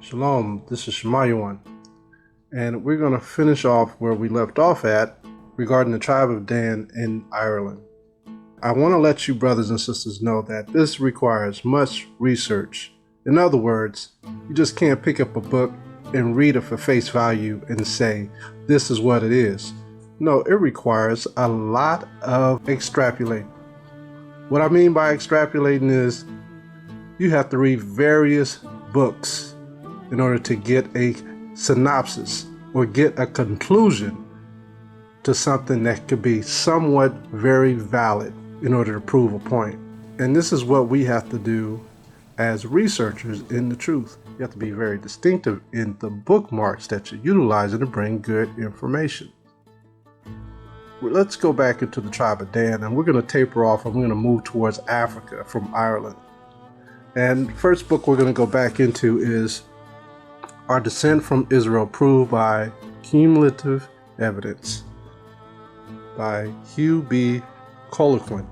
Shalom, this is Shemayawan, and we're going to finish off where we left off at regarding the tribe of Dan in Ireland. I want to let you brothers and sisters know that this requires much research. In other words, you just can't pick up a book and read it for face value and say, this is what it is. No, it requires a lot of extrapolating. What I mean by extrapolating is you have to read various books in order to get a synopsis or get a conclusion to something that could be somewhat very valid in order to prove a point. And this is what we have to do as researchers in the truth. You have to be very distinctive in the bookmarks that you're utilizing to bring good information. Let's go back into the tribe of Dan, and we're going to taper off and we're going to move towards Africa from Ireland. And first book we're going to go back into is Our Descent from Israel Proved by Cumulative Evidence by Hugh B. Colquhoun.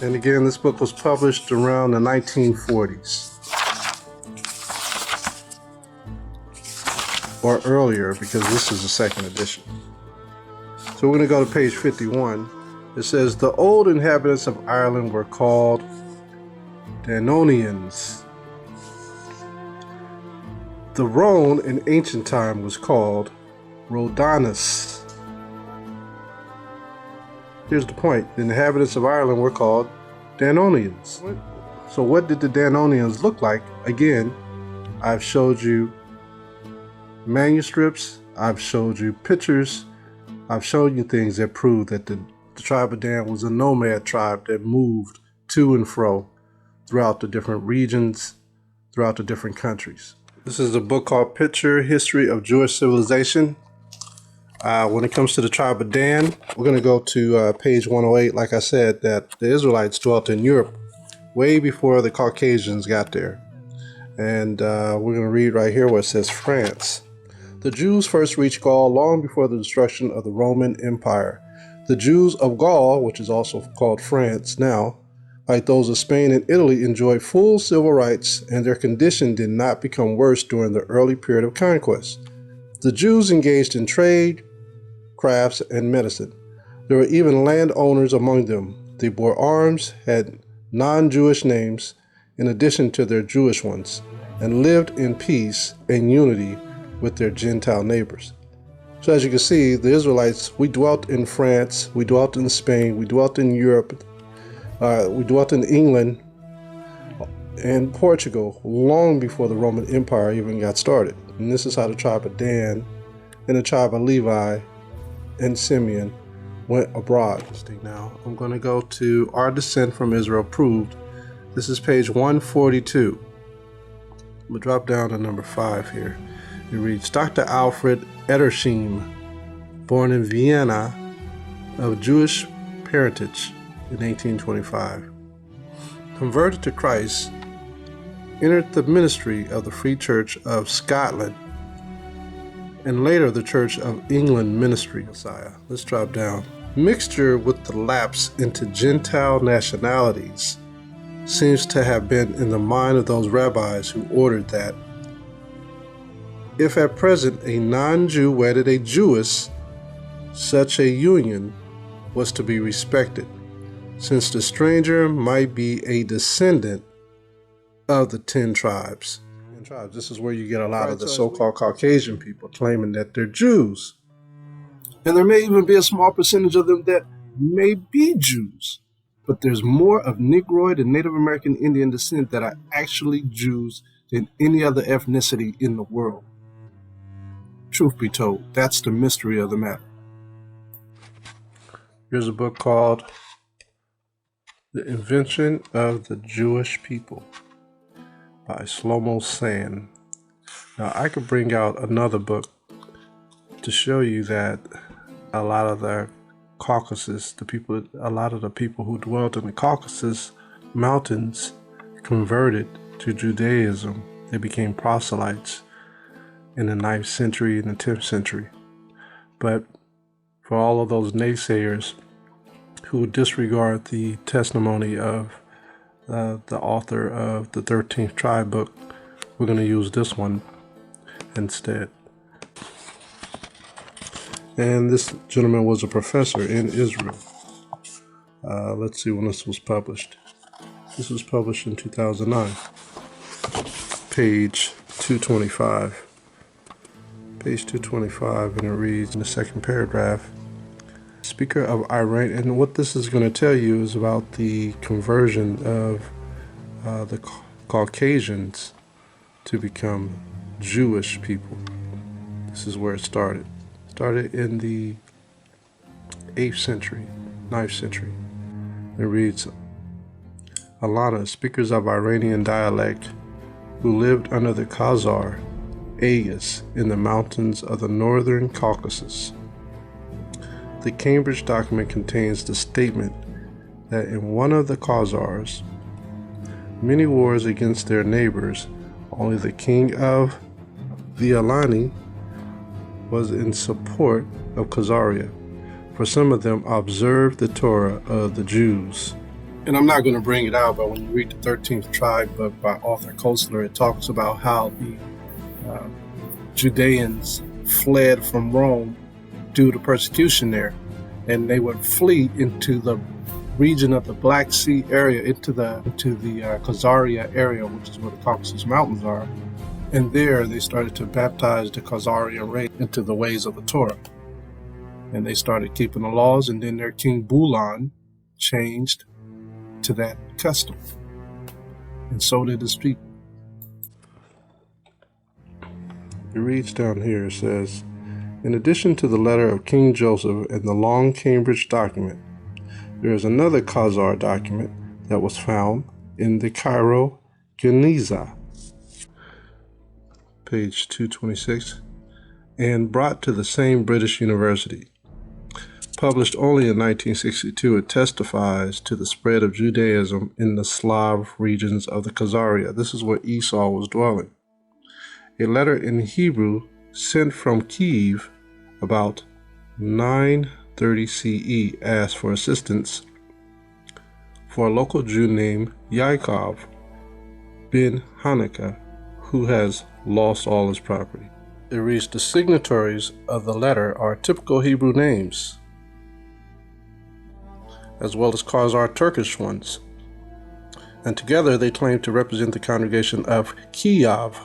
And again, this book was published around the 1940s or earlier, because this is the second edition. So we're going to go to page 51. It says, the old inhabitants of Ireland were called Danonians. The Rhone in ancient time was called Rhodanus. Here's the point. The inhabitants of Ireland were called Danonians. So what did the Danonians look like? Again, I've showed you manuscripts, I've showed you pictures, I've shown you things that prove that the tribe of Dan was a nomad tribe that moved to and fro throughout the different regions, throughout the different countries. This is a book called Picture History of Jewish Civilization. When it comes to the tribe of Dan, we're going to go to page 108. Like I said, that the Israelites dwelt in Europe way before the Caucasians got there. And we're going to read right here where it says France. The Jews first reached Gaul long before the destruction of the Roman Empire. The Jews of Gaul, which is also called France now, like those of Spain and Italy, enjoyed full civil rights, and their condition did not become worse during the early period of conquest. The Jews engaged in trade, crafts, and medicine. There were even landowners among them. They bore arms, had non-Jewish names in addition to their Jewish ones, and lived in peace and unity with their Gentile neighbors. So as you can see, the Israelites, we dwelt in France, we dwelt in Spain, we dwelt in Europe, we dwelt in England and Portugal long before the Roman Empire even got started. And this is how the tribe of Dan and the tribe of Levi and Simeon went abroad. Now I'm going to go to Our Descent from Israel Proved. This is page 142. I'm going to drop down to number 5 here. It reads, Dr. Alfred Edersheim, born in Vienna of Jewish parentage in 1825, converted to Christ, entered the ministry of the Free Church of Scotland, and later the Church of England ministry. Messiah. Let's drop down. Mixture with the lapse into Gentile nationalities seems to have been in the mind of those rabbis who ordered that if at present a non-Jew wedded a Jewess, such a union was to be respected, since the stranger might be a descendant of the 10 tribes. This is where you get a lot of the so-called Caucasian people claiming that they're Jews. And there may even be a small percentage of them that may be Jews. But there's more of Negroid and Native American Indian descent that are actually Jews than any other ethnicity in the world. Truth be told, that's the mystery of the matter. Here's a book called The Invention of the Jewish People by Shlomo Sand. Now, I could bring out another book to show you that a lot of the Caucasus, a lot of the people who dwelt in the Caucasus mountains converted to Judaism. They became proselytes in the 9th century and the 10th century. But for all of those naysayers who disregard the testimony of the author of the 13th Tribe book, We're going to use this one instead. And this gentleman was a professor in Israel. Let's see when this was published. This was published in 2009. Page 225. Page 225, and it reads in the second paragraph, Speaker of Iran, and what this is going to tell you is about the conversion of the Caucasians to become Jewish people. This is where it started. It started in the 8th century, 9th century. It reads, Alana, speakers of Iranian dialect, who lived under the Khazar Aegis in the mountains of the northern Caucasus. The Cambridge document contains the statement that in one of the Khazars, many wars against their neighbors, only the king of the Alani was in support of Khazaria, for some of them observed the Torah of the Jews. And I'm not going to bring it out, but when you read the 13th Tribe book by Arthur Koestler, it talks about how the Judeans fled from Rome due to persecution there, and they would flee into the region of the Black Sea area, into the Khazaria area, which is where the Caucasus Mountains are. And there they started to baptize the Khazarian race into the ways of the Torah. And they started keeping the laws, and then their king Bulan changed to that custom. And so did his people. It reads down here, it says, in addition to the letter of King Joseph and the long Cambridge document, there is another Khazar document that was found in the Cairo Geniza, page 226, and brought to the same British university. Published only in 1962, it testifies to the spread of Judaism in the Slav regions of the Khazaria. This is where Esau was dwelling. A letter in Hebrew sent from Kiev about 930 CE asked for assistance for a local Jew named Yaakov ben Hanukkah, who has lost all his property. It reads, the signatories of the letter are typical Hebrew names, as well as Khazar Turkish ones, and together they claim to represent the congregation of Kiev.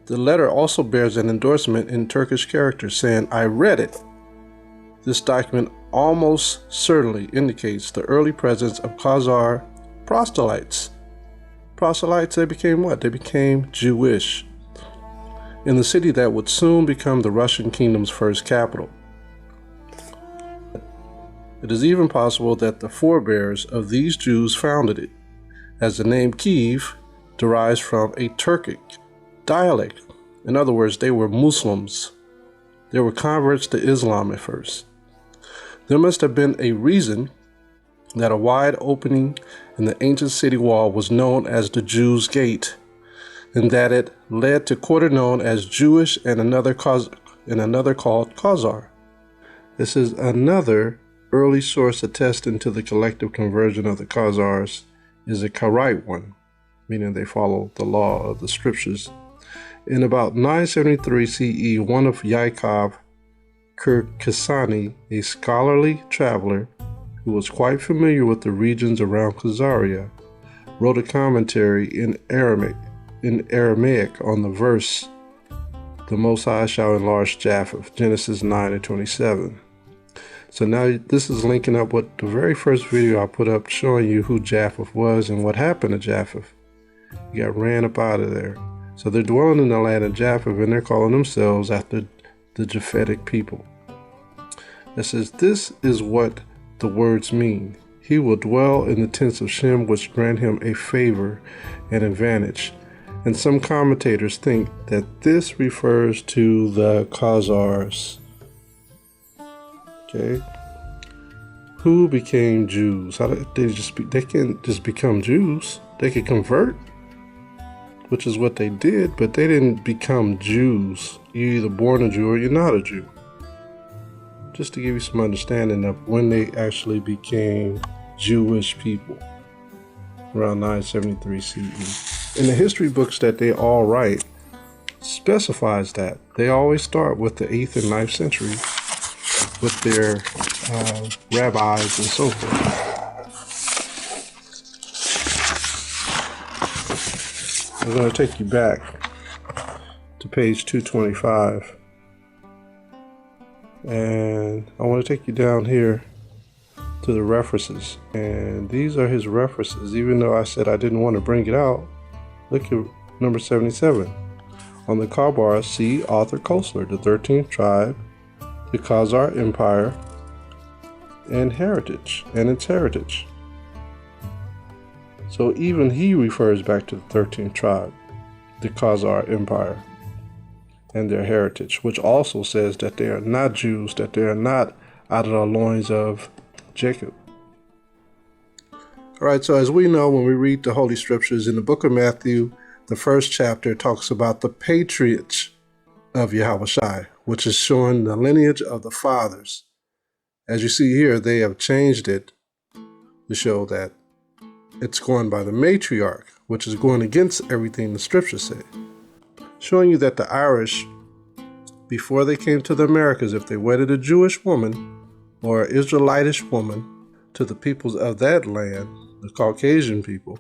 The letter also bears an endorsement in Turkish characters saying, I read it. This document almost certainly indicates the early presence of Khazar proselytes. Proselytes, they became what? They became Jewish in the city that would soon become the Russian kingdom's first capital. It is even possible that the forebears of these Jews founded it, as the name Kiev derives from a Turkic dialect. In other words, they were Muslims. They were converts to Islam at first. There must have been a reason that a wide opening in the ancient city wall was known as the Jews' Gate, and that it led to quarter known as Jewish and another called Khazar. This is another early source attesting to the collective conversion of the Khazars is a Karaite one, meaning they follow the law of the scriptures. In about 973 CE, one of Yaakov Kirkasani, a scholarly traveler who was quite familiar with the regions around Khazaria, wrote a commentary in Aramaic on the verse, the Most High shall enlarge Japheth, Genesis 9:27. So now this is linking up with the very first video I put up showing you who Japheth was and what happened to Japheth. He got ran up out of there. So they're dwelling in the land of Japheth, and they're calling themselves after the Japhetic people. It says, this is what the words mean. He will dwell in the tents of Shem, which grant him a favor and advantage. And some commentators think that this refers to the Khazars. Okay. Who became Jews? How did they can't just become Jews. They could convert, which is what they did, but they didn't become Jews. You're either born a Jew or you're not a Jew. Just to give you some understanding of when they actually became Jewish people, around 973 CE. In the history books that they all write, specifies that they always start with the 8th and 9th century with their rabbis and so forth. I'm going to take you back to page 225, and I want to take you down here to the references, and these are his references. Even though I said I didn't want to bring it out, look at number 77. On the Kabar, see Arthur Koestler, the 13th tribe, the Khazar Empire, and its heritage. So even he refers back to the 13th tribe, the Khazar Empire, and their heritage, which also says that they are not Jews, that they are not out of the loins of Jacob. All right, so as we know, when we read the Holy Scriptures in the book of Matthew, the first chapter talks about the patriarch of Yahawashi, which is showing the lineage of the fathers. As you see here, they have changed it to show that it's going by the matriarch, which is going against everything the scriptures say. Showing you that the Irish, before they came to the Americas, if they wedded a Jewish woman or an Israelitish woman to the peoples of that land, the Caucasian people,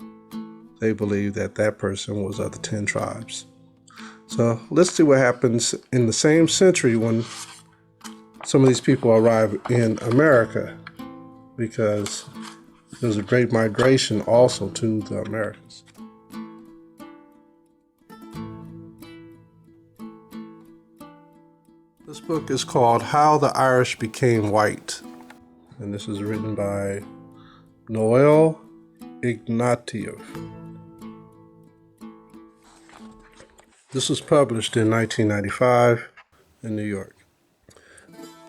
they believed that that person was of the 10 tribes. So let's see what happens in the same century when some of these people arrive in America, because there's a great migration also to the Americas. This book is called How the Irish Became White, and this is written by Noel Ignatieff. This was published in 1995 in New York.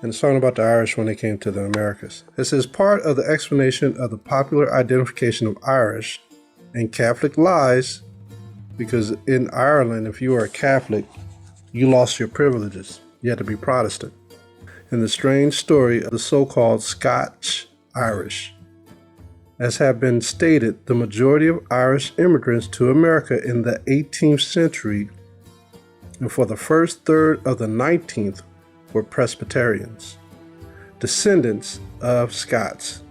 And it's talking about the Irish when they came to the Americas. It says, part of the explanation of the popular identification of Irish and Catholic lies, because in Ireland, if you were a Catholic, you lost your privileges. You had to be Protestant. And the strange story of the so-called Scotch Irish. As have been stated, the majority of Irish immigrants to America in the 18th century and for the first third of the 19th were Presbyterians, descendants of Scots.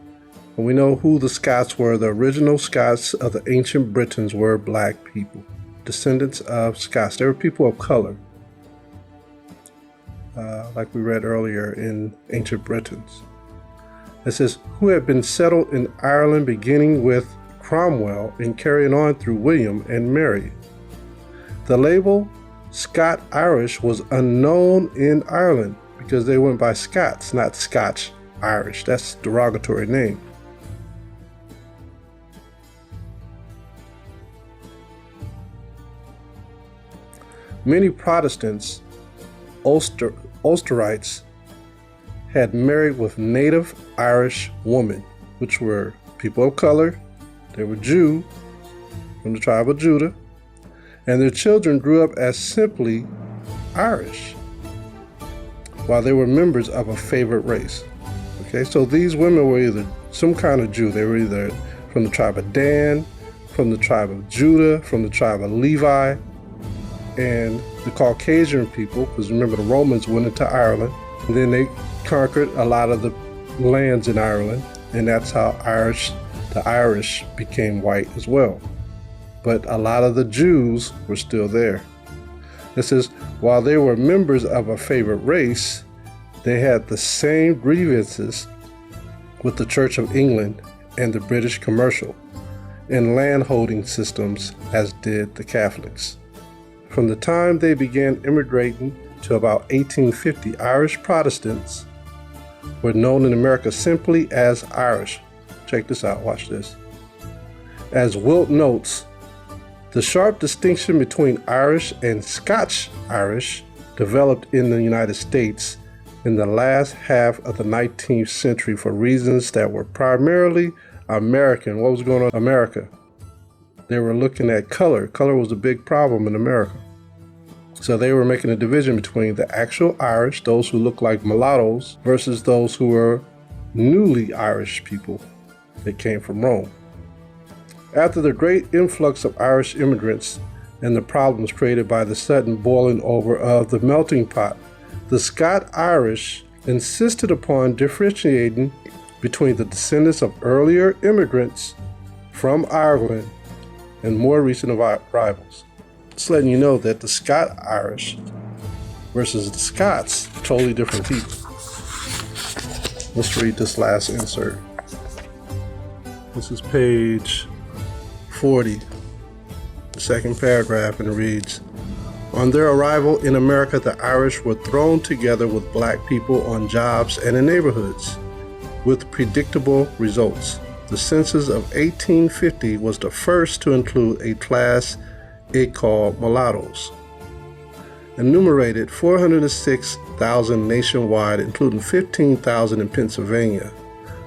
And we know who the Scots were. The original Scots of the ancient Britons were black people, descendants of Scots. They were people of color, like we read earlier in ancient Britons. It says, who had been settled in Ireland beginning with Cromwell and carrying on through William and Mary. The label Scot-Irish was unknown in Ireland because they went by Scots, not Scotch-Irish. That's a derogatory name. Many Protestants, Ulsterites, had married with native Irish women, which were people of color. They were Jew from the tribe of Judah, and their children grew up as simply Irish, while they were members of a favored race. Okay, so these women were either some kind of Jew. They were either from the tribe of Dan, from the tribe of Judah, from the tribe of Levi, and the Caucasian people, because remember the Romans went into Ireland, and then they conquered a lot of the lands in Ireland, and that's how the Irish became white as well. But a lot of the Jews were still there. It says, while they were members of a favored race, they had the same grievances with the Church of England and the British commercial and landholding systems as did the Catholics. From the time they began immigrating to about 1850, Irish Protestants were known in America simply as Irish. Check this out, watch this. As Wilt notes, the sharp distinction between Irish and Scotch-Irish developed in the United States in the last half of the 19th century for reasons that were primarily American. What was going on in America? They were looking at color. Color was a big problem in America. So they were making a division between the actual Irish, those who look like mulattoes, versus those who were newly Irish people that came from Rome. After the great influx of Irish immigrants and the problems created by the sudden boiling over of the melting pot, the Scot-Irish insisted upon differentiating between the descendants of earlier immigrants from Ireland and more recent arrivals. Just letting you know that the Scot-Irish versus the Scots, totally different people. Let's read this last insert. This is page 40, the second paragraph, and it reads, "On their arrival in America, the Irish were thrown together with black people on jobs and in neighborhoods, with predictable results. The census of 1850 was the first to include a class it called mulattoes, enumerated 406,000 nationwide, including 15,000 in Pennsylvania,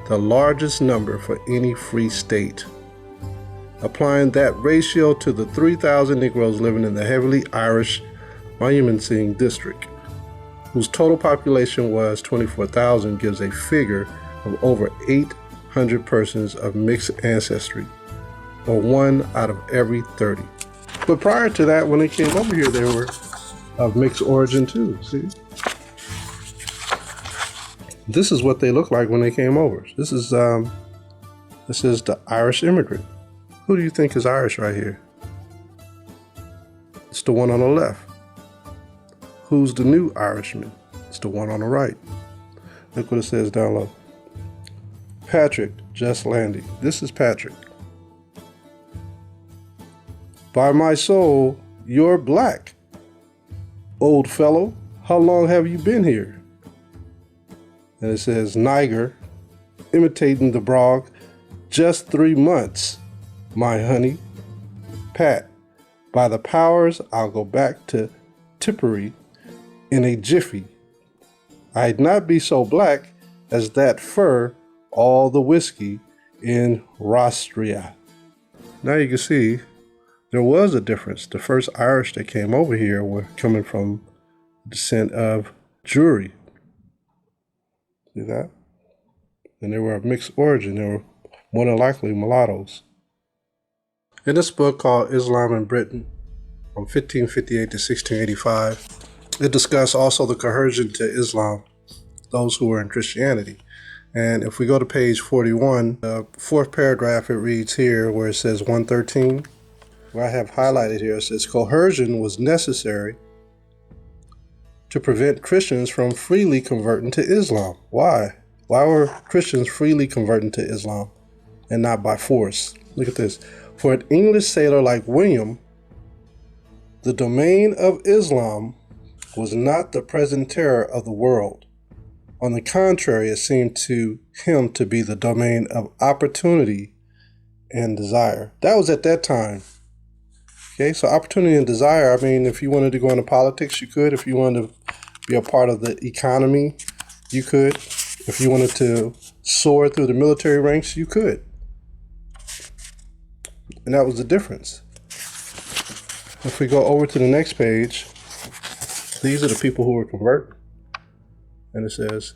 the largest number for any free state. Applying that ratio to the 3,000 Negroes living in the heavily Irish Monumentsing district, whose total population was 24,000, gives a figure of over 800 persons of mixed ancestry, or 1 out of every 30. But prior to that, when they came over here, they were of mixed origin too, see? This is what they look like when they came over. This is the Irish immigrant. Who do you think is Irish right here? It's the one on the left. Who's the new Irishman? It's the one on the right. Look what it says down low. Patrick just landing. This is Patrick. By my soul, you're black. Old fellow, how long have you been here? And it says Niger, imitating the brog, just 3 months, my honey. Pat, by the powers, I'll go back to Tipperary in a jiffy. I'd not be so black as that fur, all the whiskey in Rostria. Now you can see there was a difference. The first Irish that came over here were coming from descent of Jewry. See that? And they were of mixed origin. They were more than likely mulattoes. In this book called Islam in Britain, from 1558 to 1685, it discussed also the conversion to Islam, those who were in Christianity. And if we go to page 41, the fourth paragraph, it reads here where it says 113, where I have highlighted here, it says coercion was necessary to prevent Christians from freely converting to Islam. Why? Why were Christians freely converting to Islam and not by force? Look at this. For an English sailor like William, the domain of Islam was not the present terror of the world. On the contrary, it seemed to him to be the domain of opportunity and desire. That was at that time. Okay, so opportunity and desire, I mean, if you wanted to go into politics, you could. If you wanted to be a part of the economy, you could. If you wanted to soar through the military ranks, you could. And that was the difference. If we go over to the next page, these are the people who were converted. And it says,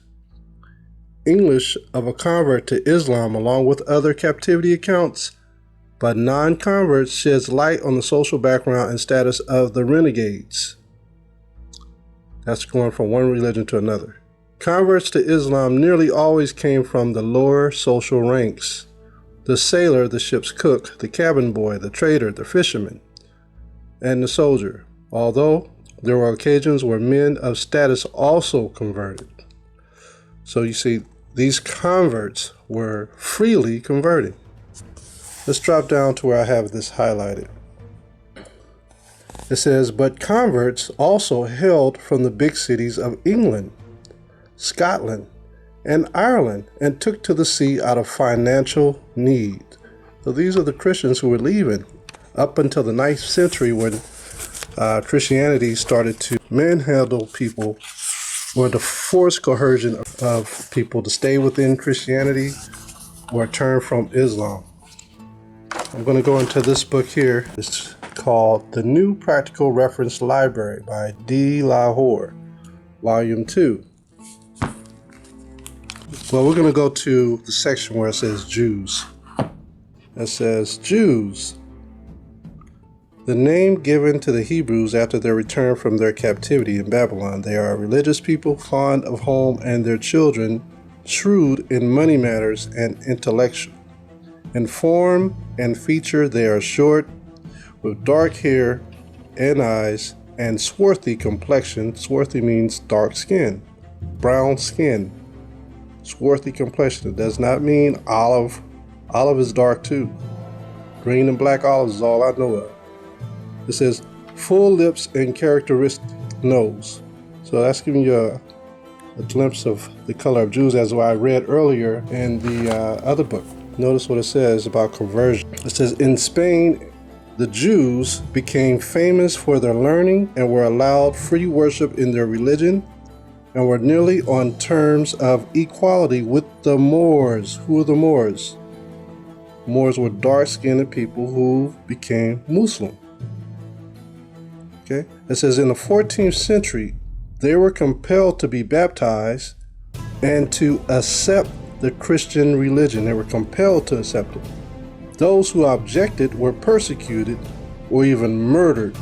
English of a convert to Islam along with other captivity accounts, but non-converts sheds light on the social background and status of the renegades. That's going from one religion to another. Converts to Islam nearly always came from the lower social ranks. The sailor, the ship's cook, the cabin boy, the trader, the fisherman, and the soldier, although there were occasions where men of status also converted. So you see, these converts were freely converting. Let's drop down to where I have this highlighted. It says, but converts also hailed from the big cities of England, Scotland, and Ireland, and took to the sea out of financial need. So these are the Christians who were leaving up until the 9th century when Christianity started to manhandle people, or the forced coercion of people to stay within Christianity or turn from Islam. I'm going to go into this book here. It's called The New Practical Reference Library by D. Lahore, Volume 2. Well, we're going to go to the section where it says Jews. It says Jews, the name given to the Hebrews after their return from their captivity in Babylon. They are a religious people, fond of home and their children, shrewd in money matters and intellectual. In form and feature they are short, with dark hair and eyes, and swarthy complexion. Swarthy means dark skin, brown skin. Swarthy complexion. It does not mean olive. Olive is dark too. Green and black olives is all I know of. It says full lips and characteristic nose. So that's giving you a glimpse of the color of Jews, as I read earlier in the other book. Notice what it says about conversion. It says, in Spain, the Jews became famous for their learning and were allowed free worship in their religion and were nearly on terms of equality with the Moors. Who are the Moors? Moors were dark-skinned people who became Muslim. Okay. It says, in the 14th century, they were compelled to be baptized and to accept the Christian religion. They were compelled to accept it. Those who objected were persecuted or even murdered.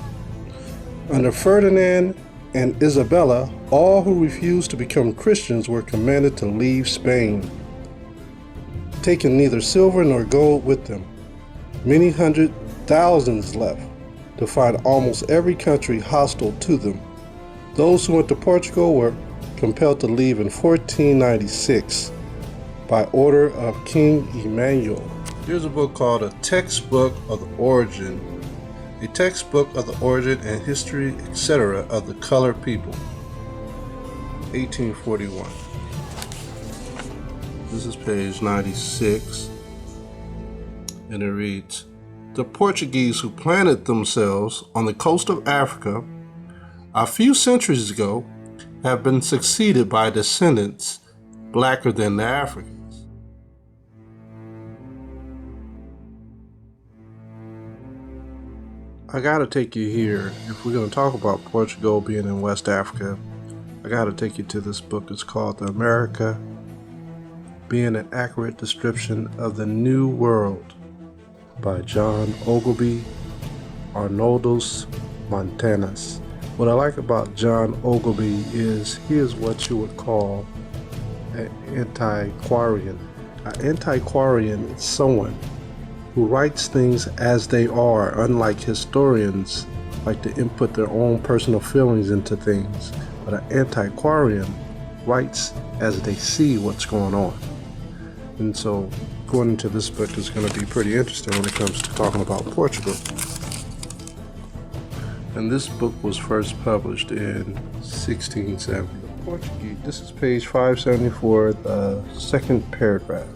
Under Ferdinand and Isabella, all who refused to become Christians were commanded to leave Spain, taking neither silver nor gold with them. Many hundred thousands left to find almost every country hostile to them. Those who went to Portugal were compelled to leave in 1496 by order of King Emmanuel. Here's a book called A Textbook of the Origin. A textbook of the origin and history, etc. of the colored people. 1841. This is page 96. And it reads, the Portuguese who planted themselves on the coast of Africa a few centuries ago have been succeeded by descendants blacker than the Africans. I gotta take you here. If we're gonna talk about Portugal being in West Africa, I gotta take you to this book. It's called The America, being an accurate description of the New World by John Ogilvy Arnoldos Montanus. What I like about John Ogilvy is he is what you would call an antiquarian. An antiquarian is someone who writes things as they are, unlike historians like to input their own personal feelings into things. But an antiquarian writes as they see what's going on. And so going into this book is going to be pretty interesting when it comes to talking about Portugal. And this book was first published in 1670. Portuguese. This is page 574, the second paragraph.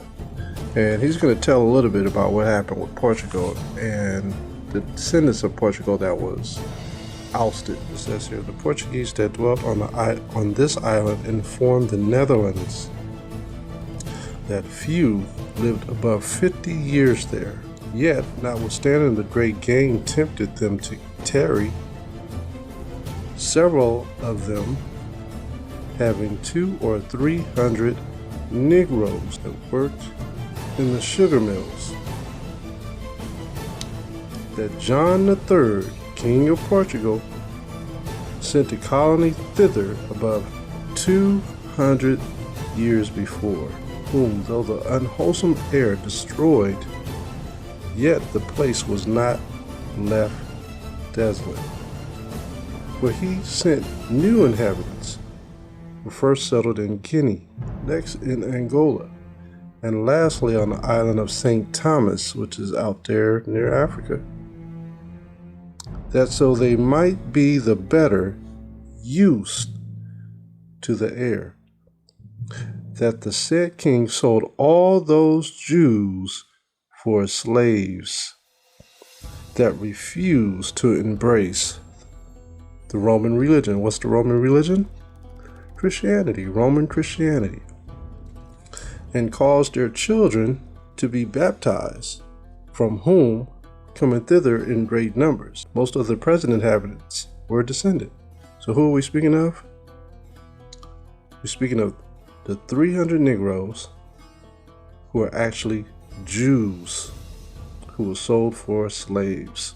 And he's going to tell a little bit about what happened with Portugal and the descendants of Portugal that was ousted. It says here, the Portuguese that dwelt on this island informed the Netherlands that few lived above 50 years there. Yet, notwithstanding the great game tempted them to tarry, several of them having 200 or 300 Negroes that worked in the sugar mills, that John III, King of Portugal, sent a colony thither above 200 years before, whom, though the unwholesome air destroyed, yet the place was not left desolate. For he sent new inhabitants, who first settled in Guinea, next in Angola, and lastly on the island of St. Thomas, which is out there near Africa, that so they might be the better used to the air, that the said king sold all those Jews for slaves that refused to embrace the Roman religion. What's the Roman religion? Christianity, Roman Christianity. And caused their children to be baptized, from whom coming thither in great numbers. Most of the present inhabitants were descended. So who are we speaking of? We're speaking of the 300 Negroes who are actually Jews. who were sold for slaves.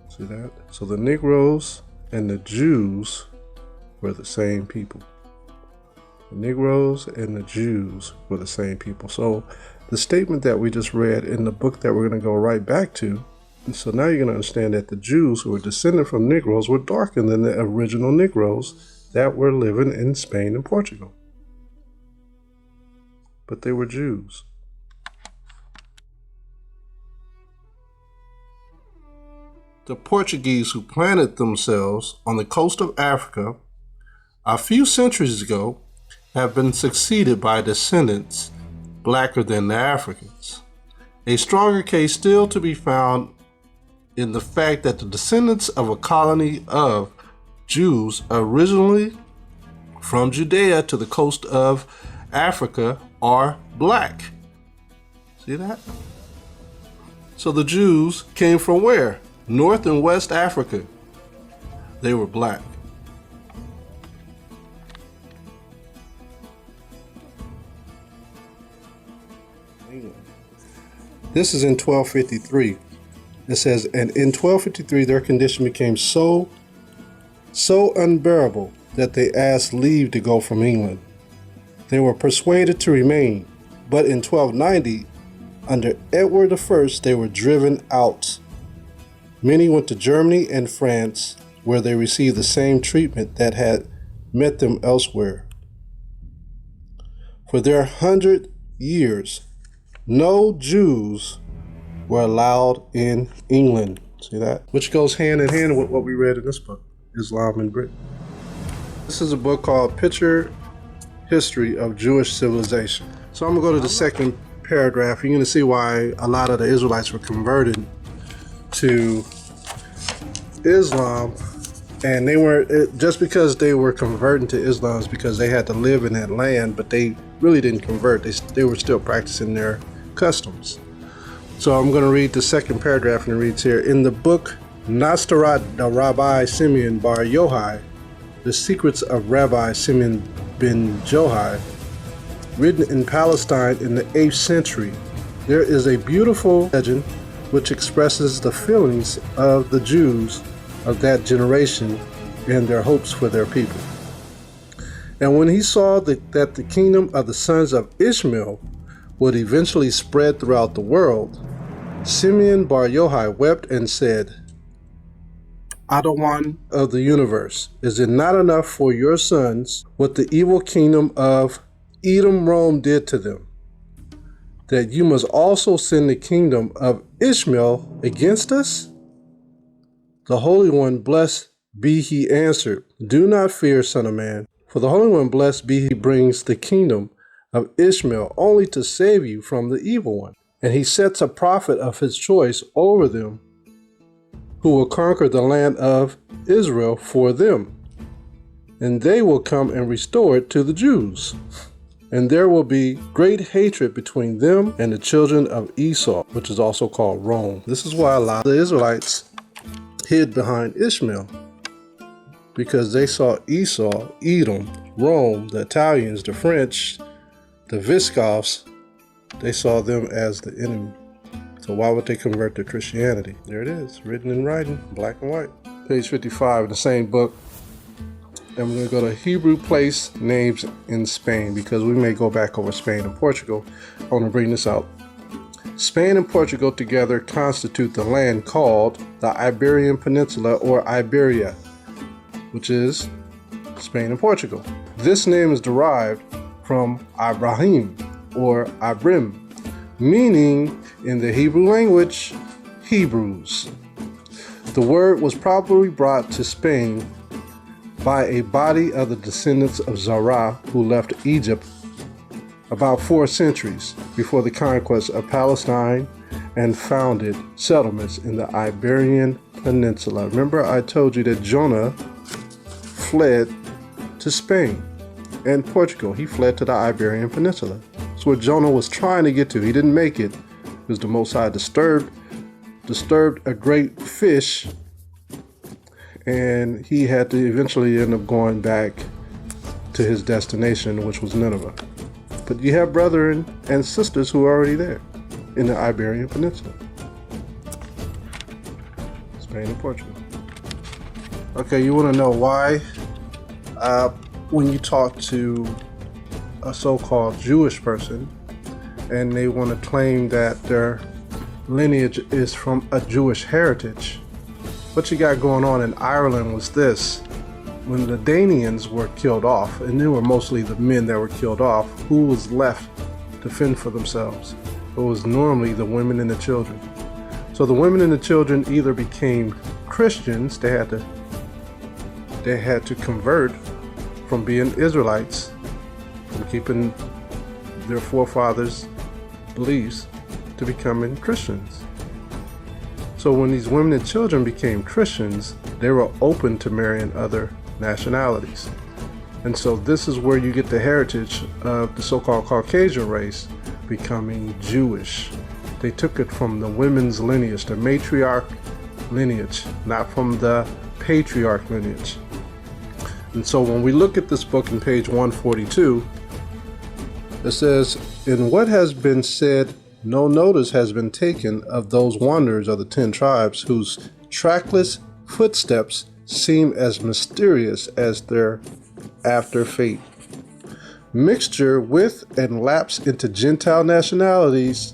See that? So the Negroes and the Jews were the same people. The Negroes and the Jews were the same people. So the statement that we just read in the book that we're going to go right back to, and so now you're going to understand that the Jews who were descended from Negroes were darker than the original Negroes that were living in Spain and Portugal. But they were Jews. The Portuguese who planted themselves on the coast of Africa a few centuries ago have been succeeded by descendants blacker than the Africans. A stronger case still to be found in the fact that the descendants of a colony of Jews originally from Judea to the coast of Africa are black. See that? So the Jews came from where? North and West Africa. They were black. This is in 1253. It says, and in 1253 their condition became so unbearable that they asked leave to go from England. They were persuaded to remain, but in 1290, under Edward I, they were driven out. Many went to Germany and France, where they received the same treatment that had met them elsewhere. For their 100 years, no Jews were allowed in England. See that? Which goes hand in hand with what we read in this book, Islam in Britain. This is a book called Picture History of Jewish Civilization. So I'm going to go to the second paragraph. You're going to see why a lot of the Israelites were converted to Islam, and they weren't just because they were converting to Islam is because they had to live in that land, but they really didn't convert. They were still practicing their customs. So I'm going to read the second paragraph, and it reads here: in the book Nastarat the Rabbi Simeon Bar Yohai, The Secrets of Rabbi Simeon ben Yohai, written in Palestine in the 8th century, there is a beautiful legend which expresses the feelings of the Jews of that generation and their hopes for their people. And when he saw that the kingdom of the sons of Ishmael would eventually spread throughout the world, Simeon Bar Yohai wept and said, Atonement of the universe, is it not enough for your sons what the evil kingdom of Edom Rome did to them, that you must also send the kingdom of Ishmael against us? The Holy One, blessed be he, answered, do not fear, son of man, for the Holy One, blessed be he, brings the kingdom of Ishmael only to save you from the evil one. And he sets a prophet of his choice over them, who will conquer the land of Israel for them. And they will come and restore it to the Jews. And there will be great hatred between them and the children of Esau, which is also called Rome. This is why a lot of the Israelites hid behind Ishmael, because they saw Esau, Edom, Rome, the Italians, the French, the Visigoths, they saw them as the enemy. So why would they convert to Christianity? There it is, written in writing, black and white. Page 55 of the same book. And we're going to go to Hebrew place names in Spain, because we may go back over Spain and Portugal. I want to bring this out. Spain and Portugal together constitute the land called the Iberian Peninsula, or Iberia, which is Spain and Portugal. This name is derived from Ibrahim, or Ibrim, meaning in the Hebrew language, Hebrews. The word was probably brought to Spain by a body of the descendants of Zerah who left Egypt about 4 centuries before the conquest of Palestine and founded settlements in the Iberian Peninsula. Remember, I told you that Jonah fled to Spain and Portugal. He fled to the Iberian Peninsula. That's where Jonah was trying to get to. He didn't make it because the Most High disturbed a great fish, and he had to eventually end up going back to his destination, which was Nineveh. But you have brethren and sisters who are already there. in the Iberian Peninsula, Spain and Portugal. Okay, you want to know why? When you talk to a so-called Jewish person and they want to claim that their lineage is from a Jewish heritage, what you got going on in Ireland was this: when the Danians were killed off, and they were mostly the men that were killed off, who was left to fend for themselves? It was normally the women and the children. So the women and the children either became Christians, they had to convert from being Israelites, from keeping their forefathers' beliefs, to becoming Christians. So when these women and children became Christians, they were open to marrying other nationalities. And so this is where you get the heritage of the so-called Caucasian race becoming Jewish. They took it from the women's lineage, the matriarch lineage, not from the patriarch lineage. And so when we look at this book in page 142, it says, "In what has been said, no notice has been taken of those wanderers of the 10 tribes whose trackless footsteps seem as mysterious as their after fate. Mixture with and lapse into Gentile nationalities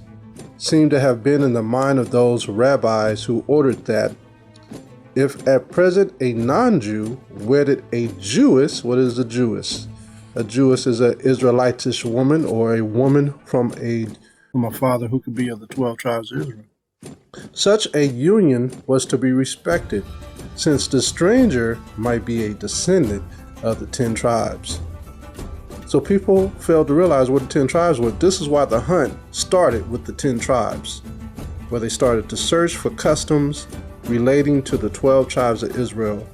seem to have been in the mind of those rabbis who ordered that if at present a non-Jew wedded a Jewess," what is a Jewess? A Jewess is an Israelitish woman, or a woman from a father who could be of the 12 tribes of Israel. "Such a union was to be respected, since the stranger might be a descendant of the 10 tribes. So people failed to realize what the 10 tribes were. This is why the hunt started with the 10 tribes, where they started to search for customs relating to the 12 tribes of Israel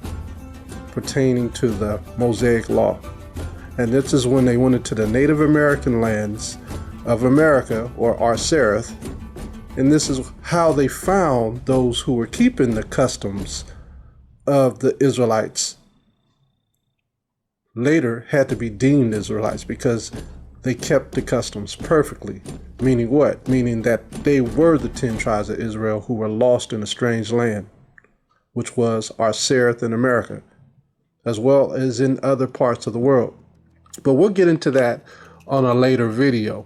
pertaining to the Mosaic law. And this is when they went into the Native American lands of America, or Arcereth, and this is how they found those who were keeping the customs of the Israelites. Later had to be deemed Israelites because they kept the customs perfectly. Meaning what? Meaning that they were the 10 tribes of Israel who were lost in a strange land, which was Arcereth in America, as well as in other parts of the world. But we'll get into that on a later video.